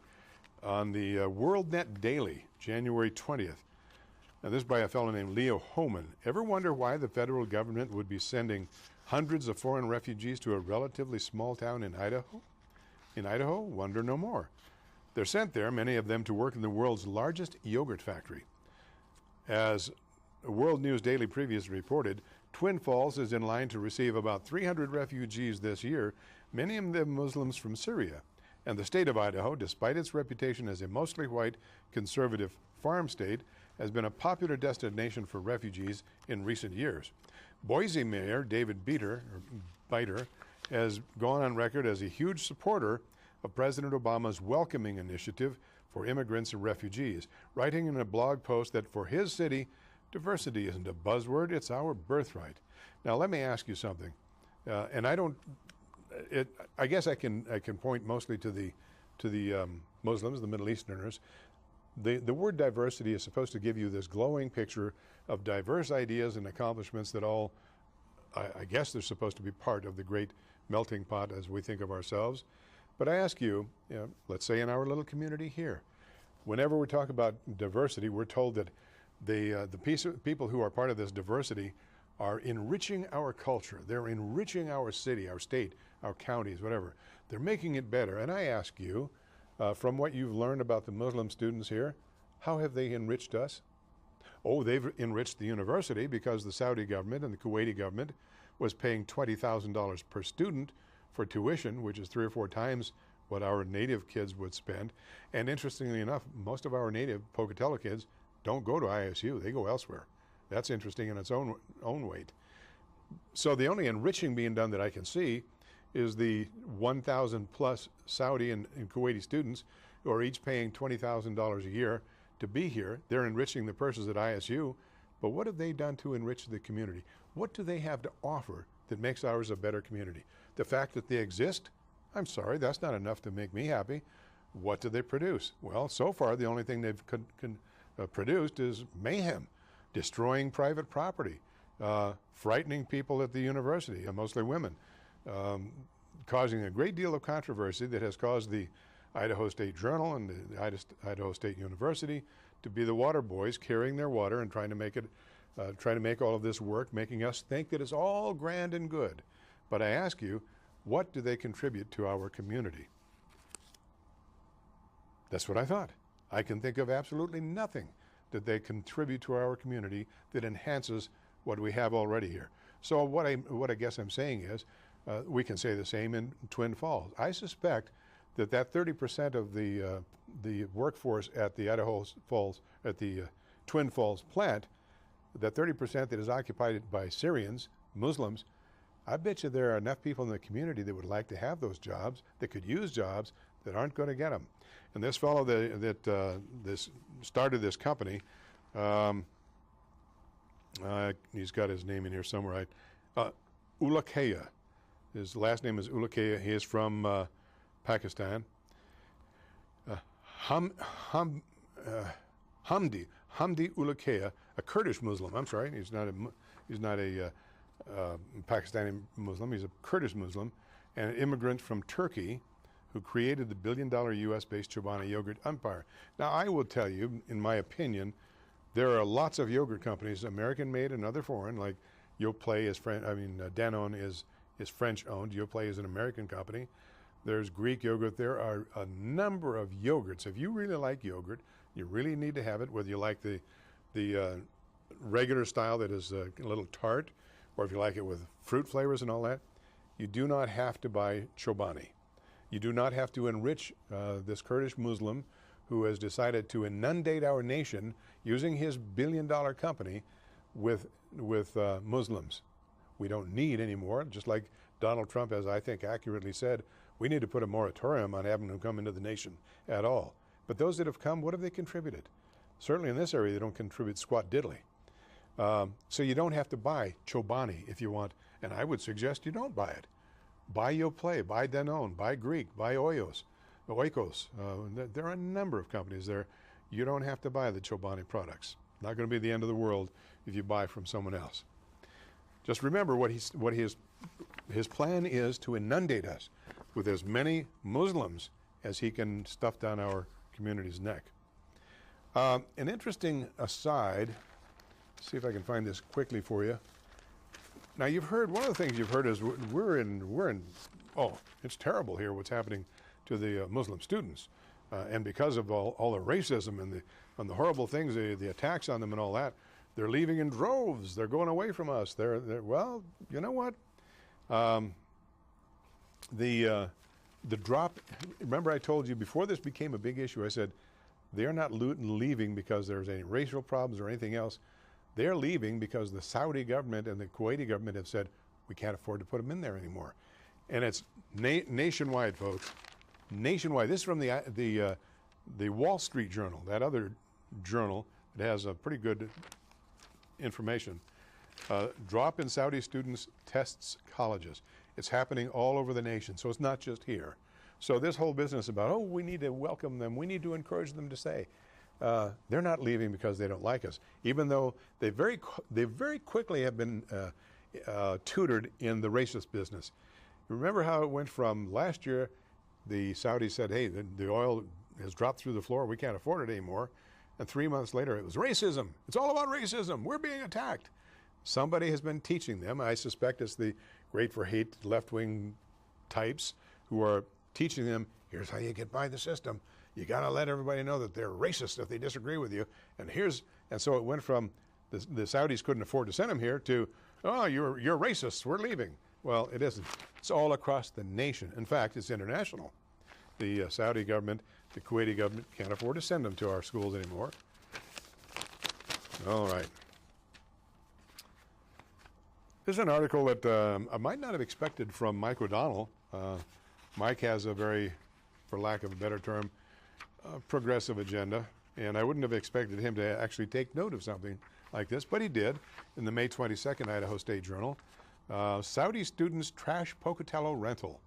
on the WorldNet Daily, January 20th. Now, this is by a fellow named Leo Homan. Ever wonder why the federal government would be sending hundreds of foreign refugees to a relatively small town in Idaho? In Idaho? Wonder no more. They're sent there, many of them, to work in the world's largest yogurt factory. As World News Daily previously reported, Twin Falls is in line to receive about 300 refugees this year, many of them Muslims from Syria. And the state of Idaho, despite its reputation as a mostly white, conservative farm state, has been a popular destination for refugees in recent years. Boise Mayor David Biter has gone on record as a huge supporter of President Obama's welcoming initiative for immigrants and refugees, writing in a blog post that for his city, diversity isn't a buzzword, it's our birthright. Now let me ask you something, and I guess I can point mostly to the Muslims, the Middle Easterners. The word diversity is supposed to give you this glowing picture of diverse ideas and accomplishments that all, I guess they're supposed to be part of the great melting pot as we think of ourselves. But I ask you, let's say in our little community here, whenever we talk about diversity, we're told that the people who are part of this diversity are enriching our culture. They're enriching our city, our state, our counties, whatever. They're making it better. And I ask you, from what you've learned about the Muslim students here, how have they enriched us? Oh, they've enriched the university because the Saudi government and the Kuwaiti government was paying $20,000 per student for tuition, which is 3 or 4 times what our native kids would spend. And interestingly enough, most of our native Pocatello kids don't go to ISU, they go elsewhere. That's interesting in its own weight. So the only enriching being done that I can see is the 1,000 plus Saudi and Kuwaiti students who are each paying $20,000 a year to be here. They're enriching the purses at ISU, but what have they done to enrich the community? What do they have to offer that makes ours a better community? The fact that they exist? I'm sorry, that's not enough to make me happy. What do they produce? Well, so far the only thing they've produced is mayhem, destroying private property, frightening people at the university, mostly women, causing a great deal of controversy that has caused the Idaho State Journal and the Idaho State University to be the water boys carrying their water and trying to make all of this work, making us think that it's all grand and good. But I ask you, what do they contribute to our community? That's what I thought. I can think of absolutely nothing that they contribute to our community that enhances what we have already here. So what I guess I'm saying is, we can say the same in Twin Falls. I suspect that 30% of the workforce at the Idaho Falls, at the Twin Falls plant, that 30% that is occupied by Syrians, Muslims, I bet you there are enough people in the community that would like to have those jobs, that could use jobs, that aren't going to get them. And this fellow that started this company, he's got his name in here somewhere. Ulukaya. His last name is Ulukaya. He is from Pakistan. Hamdi Ulukaya, a Kurdish Muslim. I'm sorry, he's not a Pakistani Muslim. He's a Kurdish Muslim, and an immigrant from Turkey who created the billion-dollar U.S.-based Chobani yogurt empire. Now, I will tell you, in my opinion, there are lots of yogurt companies, American-made and other foreign, like Yoplait is Danone is French-owned. Yoplait is an American company. There's Greek yogurt. There are a number of yogurts. If you really like yogurt, you really need to have it, whether you like the regular style that is a little tart, or if you like it with fruit flavors and all that. You do not have to buy Chobani. You do not have to enrich this Kurdish Muslim who has decided to inundate our nation using his billion-dollar company with Muslims. We don't need anymore, just like Donald Trump, as I think accurately said, we need to put a moratorium on having them come into the nation at all. But those that have come, what have they contributed? Certainly in this area, they don't contribute squat diddly. So you don't have to buy Chobani if you want, and I would suggest you don't buy it. Buy Yoplait, buy Danone, buy Greek, buy Oikos. There are a number of companies there. You don't have to buy the Chobani products. Not going to be the end of the world if you buy from someone else. Just remember his plan is to inundate us with as many Muslims as he can stuff down our community's neck. An interesting aside, see if I can find this quickly for you. Now you've heard, one of the things you've heard is it's terrible here what's happening to the Muslim students. And because of all the racism and the horrible things, the attacks on them and all that, they're leaving in droves. They're going away from us. Well, you know what? The drop, remember I told you before this became a big issue, I said, they're not leaving because there's any racial problems or anything else. They're leaving because the Saudi government and the Kuwaiti government have said, we can't afford to put them in there anymore. And it's nationwide, folks. Nationwide. This is from the The Wall Street Journal, that other journal that has a pretty good information, drop in Saudi students tests colleges. It's happening all over the nation, so it's not just here. So this whole business about, oh, we need to welcome them, we need to encourage them to stay. They're not leaving because they don't like us, even though they very quickly have been tutored in the racist business. Remember how it went from last year, the Saudis said, hey, the oil has dropped through the floor, we can't afford it anymore. And 3 months later, it was racism. It's all about racism. We're being attacked. Somebody has been teaching them. I suspect it's the Great for Hate left-wing types who are teaching them, here's how you get by the system. You got to let everybody know that they're racist if they disagree with you. And so it went from the Saudis couldn't afford to send them here to, oh, you're racist, we're leaving. Well, it isn't. It's all across the nation. In fact, it's international. The Saudi government, the Kuwaiti government can't afford to send them to our schools anymore. All right. This is an article that I might not have expected from Mike O'Donnell. Mike has a very, for lack of a better term, progressive agenda, and I wouldn't have expected him to actually take note of something like this, but he did in the May 22nd Idaho State Journal. Saudi students trash Pocatello rental.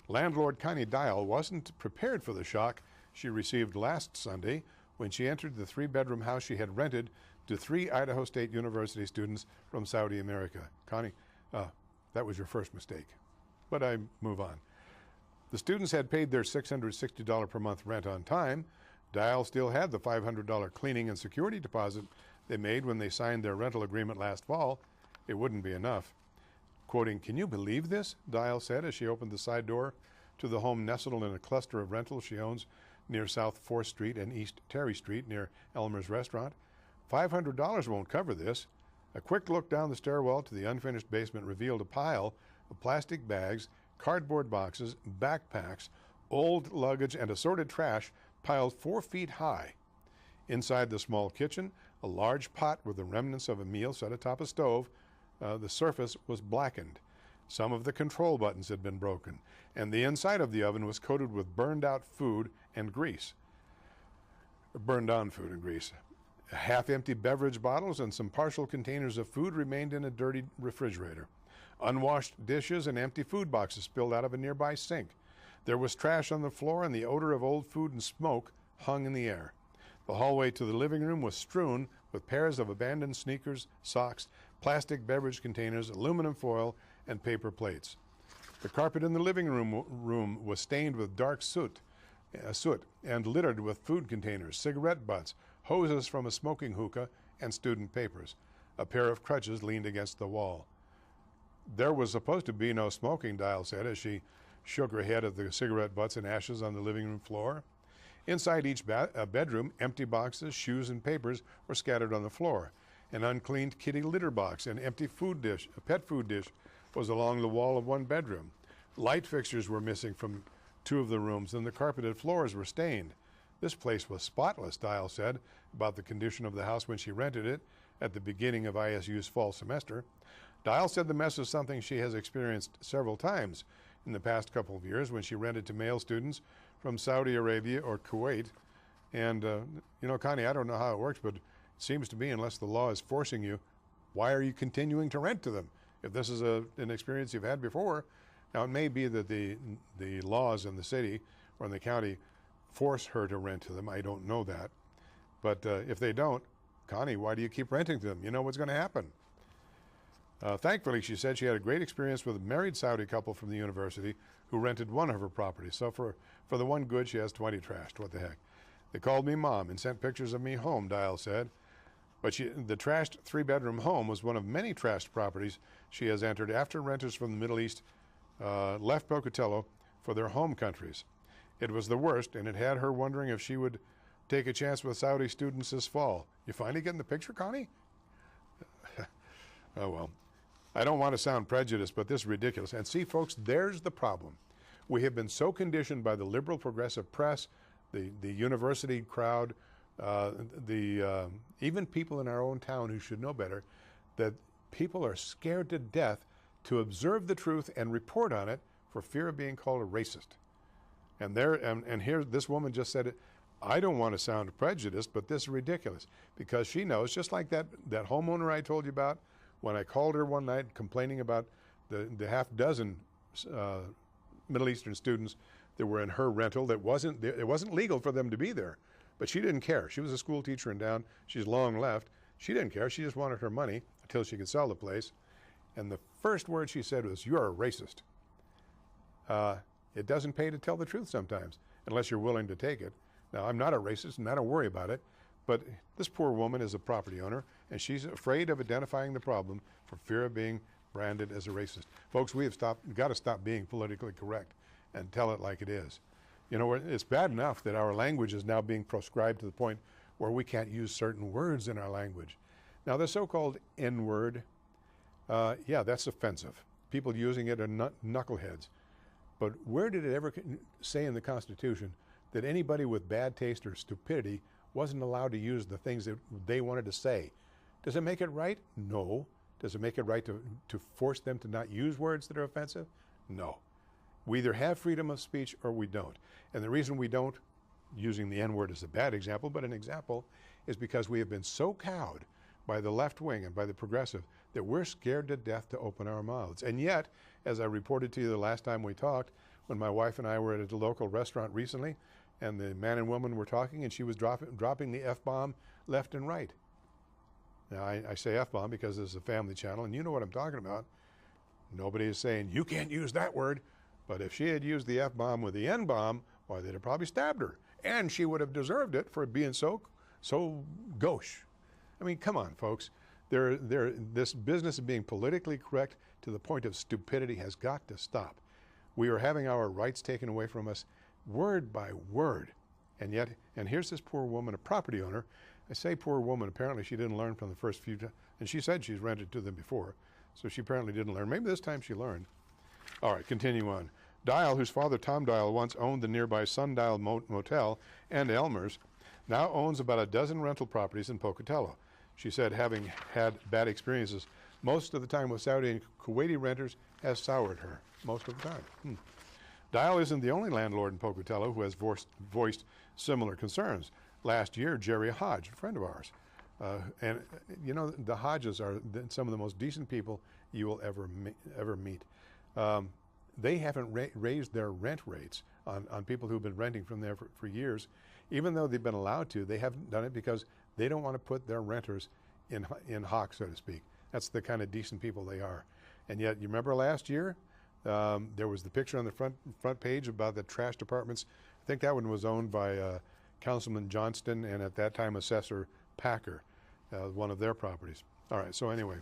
Landlord Connie Dial wasn't prepared for the shock she received last Sunday when she entered the 3-bedroom house she had rented to 3 Idaho State University students from Saudi America. Connie, that was your first mistake. But I move on. The students had paid their $660 per month rent on time. Dial still had the $500 cleaning and security deposit they made when they signed their rental agreement last fall. It wouldn't be enough. Quoting, "Can you believe this?" Dial said as she opened the side door to the home nestled in a cluster of rentals she owns near South 4th Street and East Terry Street near Elmer's Restaurant. $500 won't cover this. A quick look down the stairwell to the unfinished basement revealed a pile of plastic bags, cardboard boxes, backpacks, old luggage, and assorted trash piled 4 feet high. Inside the small kitchen, a large pot with the remnants of a meal set atop a stove. The surface was blackened. Some of the control buttons had been broken, and the inside of the oven was coated with burned-on food and grease. Half-empty beverage bottles and some partial containers of food remained in a dirty refrigerator. Unwashed dishes and empty food boxes spilled out of a nearby sink. There was trash on the floor, and the odor of old food and smoke hung in the air. The hallway to the living room was strewn with pairs of abandoned sneakers, socks, plastic beverage containers, aluminum foil, and paper plates. The carpet in the living room was stained with dark soot and littered with food containers, cigarette butts, hoses from a smoking hookah, and student papers. A pair of crutches leaned against the wall. There was supposed to be no smoking, Dial said as she shook her head at the cigarette butts and ashes on the living room floor. Inside each bedroom, empty boxes, shoes, and papers were scattered on the floor. An uncleaned kitty litter box and empty a pet food dish, was along the wall of one bedroom. Light fixtures were missing from 2 of the rooms, and the carpeted floors were stained. This place was spotless, Dial said about the condition of the house when she rented it at the beginning of ISU's fall semester. Dial said the mess is something she has experienced several times in the past couple of years when she rented to male students from Saudi Arabia or Kuwait. And, Connie, I don't know how it works, but it seems to me unless the law is forcing you, why are you continuing to rent to them? If this is an experience you've had before, now it may be that the laws in the city or in the county force her to rent to them. I don't know that. But if they don't, Connie, why do you keep renting to them? You know what's going to happen. Thankfully, she said she had a great experience with a married Saudi couple from the university who rented one of her properties. So for the one good, she has 20 trashed. What the heck? They called me mom and sent pictures of me home, Dial said. But the trashed 3-bedroom home was one of many trashed properties she has entered after renters from the Middle East left Pocatello for their home countries. It was the worst, and it had her wondering if she would take a chance with Saudi students this fall. You finally getting the picture, Connie? Oh, well. I don't want to sound prejudiced, but this is ridiculous. And see, folks, there's the problem. We have been so conditioned by the liberal progressive press, the university crowd, even people in our own town who should know better, that people are scared to death to observe the truth and report on it for fear of being called a racist. And here, this woman just said it. I don't want to sound prejudiced, but this is ridiculous, because she knows, just like that homeowner I told you about, when I called her one night complaining about the half dozen Middle Eastern students that were in her rental, it wasn't legal for them to be there, but she didn't care. She was a school teacher in town. She's long left. She didn't care. She just wanted her money until she could sell the place. And the first word she said was, "You're a racist." It doesn't pay to tell the truth sometimes, unless you're willing to take it. Now, I'm not a racist, and I don't worry about it, but this poor woman is a property owner, and she's afraid of identifying the problem for fear of being branded as a racist. Folks, we have got to stop being politically correct and tell it like it is. You know, it's bad enough that our language is now being proscribed to the point where we can't use certain words in our language. Now, the so-called N-word, yeah, that's offensive. People using it are knuckleheads. But where did it ever say in the Constitution that anybody with bad taste or stupidity wasn't allowed to use the things that they wanted to say? Does it make it right? No. Does it make it right to force them to not use words that are offensive? No. We either have freedom of speech or we don't. And the reason we don't, using the N-word as a bad example, but an example, is because we have been so cowed by the left wing and by the progressive that we're scared to death to open our mouths. And yet, as I reported to you the last time we talked, when my wife and I were at a local restaurant recently, and the man and woman were talking, and she was dropping the F-bomb left and right. Now, I say F-bomb because this is a family channel, and you know what I'm talking about. Nobody is saying, you can't use that word. But if she had used the F-bomb with the N-bomb, why, they'd have probably stabbed her. And she would have deserved it for being so gauche. I mean, come on, folks. This business of being politically correct to the point of stupidity has got to stop. We are having our rights taken away from us word by word. And yet, and here's this poor woman, a property owner. I say poor woman, apparently she didn't learn from the first few times. And she said she's rented to them before, so she apparently didn't learn. Maybe this time she learned. All right, continue on. Dial, whose father Tom Dial once owned the nearby Sundial Motel and Elmer's, now owns about a dozen rental properties in Pocatello. She said having had bad experiences most of the time with Saudi and Kuwaiti renters has soured her, most of the time. Dial isn't the only landlord in Pocatello who has voiced similar concerns. Last year, Jerry Hodge, a friend of ours, and you know, the Hodges are some of the most decent people you will ever meet. They haven't raised their rent rates on people who've been renting from there for years. Even though they've been allowed to, they haven't done it because they don't want to put their renters in hock, so to speak. That's the kind of decent people they are. And yet, you remember last year, there was the picture on the front page about the trashed apartments. I think that one was owned by Councilman Johnston and at that time Assessor Packer, one of their properties. All right, so anyway.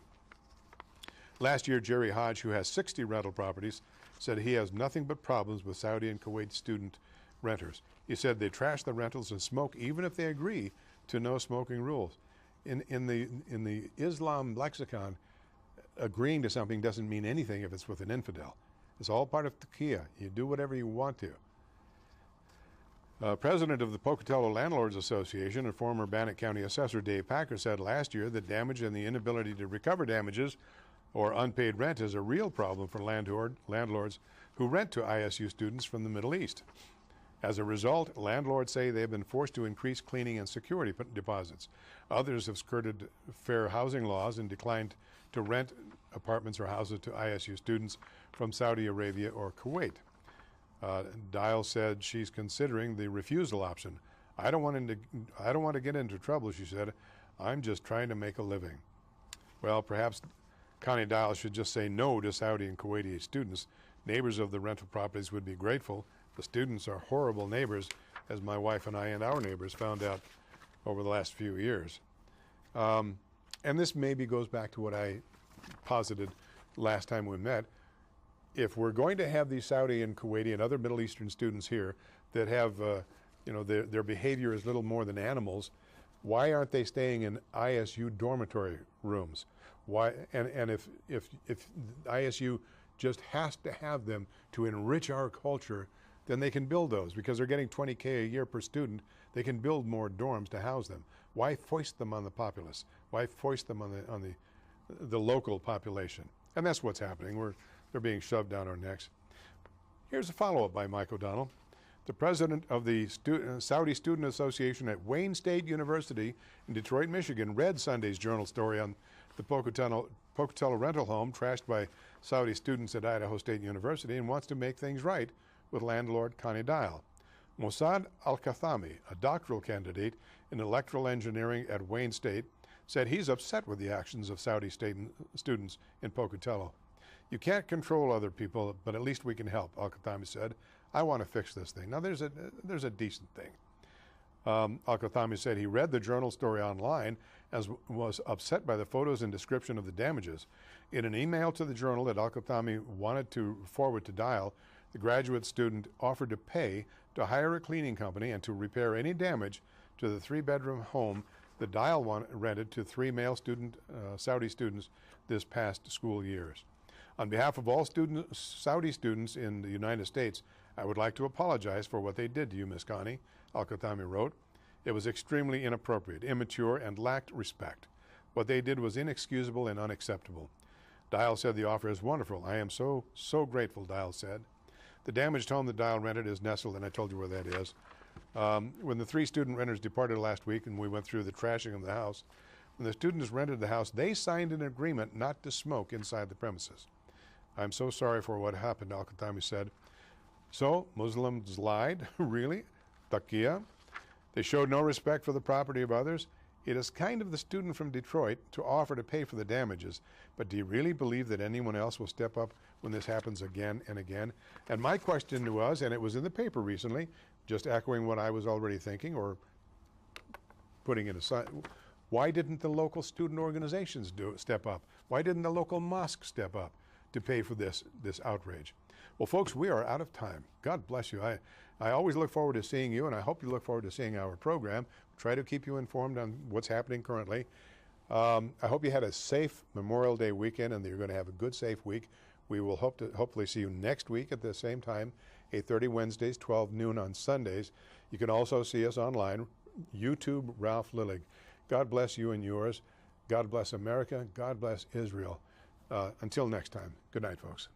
Last year, Jerry Hodge, who has 60 rental properties, said he has nothing but problems with Saudi and Kuwait student renters. He said they trash the rentals and smoke even if they agree to no smoking rules. In the Islam lexicon, agreeing to something doesn't mean anything if it's with an infidel. It's all part of taqiyya. You do whatever you want to. President of the Pocatello Landlords Association and former Bannock County Assessor Dave Packer said last year that damage and the inability to recover damages or unpaid rent is a real problem for landlords who rent to ISU students from the Middle East. As a result, landlords say they have been forced to increase cleaning and security deposits. Others have skirted fair housing laws and declined to rent apartments or houses to ISU students from Saudi Arabia or Kuwait. Dial said she's considering the refusal option. I don't want to get into trouble, she said. I'm just trying to make a living. Well, perhaps Connie Dial should just say no to Saudi and Kuwaiti students. Neighbors of the rental properties would be grateful. The students are horrible neighbors, as my wife and I and our neighbors found out over the last few years. And this maybe goes back to what I posited last time we met. If we're going to have these Saudi and Kuwaiti and other Middle Eastern students here that have, you know, their behavior is little more than animals, why aren't they staying in ISU dormitory rooms? Why? And if ISU just has to have them to enrich our culture, then they can build those because they're getting $20K a year per student. They can build more dorms to house them. Why foist them on the populace? Why foist them on the local population? And that's what's happening. They're being shoved down our necks. Here's a follow-up by Mike O'Donnell. The president of the Saudi Student Association at Wayne State University in Detroit, Michigan, read Sunday's Journal story on the Pocatello rental home trashed by Saudi students at Idaho State University and wants to make things right with landlord Connie Dial. Mossad Al-Kathami, a doctoral candidate in electrical engineering at Wayne State, said he's upset with the actions of Saudi students in Pocatello. You can't control other people, but at least we can help, Al-Kathami said. I want to fix this thing. Now, there's a decent thing. Al-Kathami said he read the Journal story online and was upset by the photos and description of the damages. In an email to the Journal that Al-Kathami wanted to forward to Dial, the graduate student offered to pay to hire a cleaning company and to repair any damage to the 3-bedroom home the Dial rented to 3 male Saudi students this past school years. On behalf of all Saudi students in the United States, I would like to apologize for what they did to you, Miss Connie, Al-Kathami wrote. It was extremely inappropriate, immature, and lacked respect. What they did was inexcusable and unacceptable. Dial said the offer is wonderful. I am so grateful, Dial said. The damaged home that Dial rented is nestled, and I told you where that is. When the 3 student renters departed last week and we went through the trashing of the house, when the students rented the house, they signed an agreement not to smoke inside the premises. I'm so sorry for what happened, Al-Kathami said. So, Muslims lied? Really? Taqiyya? They showed no respect for the property of others? It is kind of the student from Detroit to offer to pay for the damages, but do you really believe that anyone else will step up when this happens again and again? And my question was, and it was in the paper recently, just echoing what I was already thinking or putting it aside, why didn't the local student organizations step up? Why didn't the local mosque step up to pay for this outrage? Well, folks, we are out of time. God bless you. I always look forward to seeing you, and I hope you look forward to seeing our program. Try to keep you informed on what's happening currently. I hope you had a safe Memorial Day weekend and that you're going to have a good, safe week. We will hopefully see you next week at the same time, 8:30 Wednesdays, 12 noon on Sundays. You can also see us online, YouTube Ralph Lillig. God bless you and yours. God bless America. God bless Israel. Until next time, good night, folks.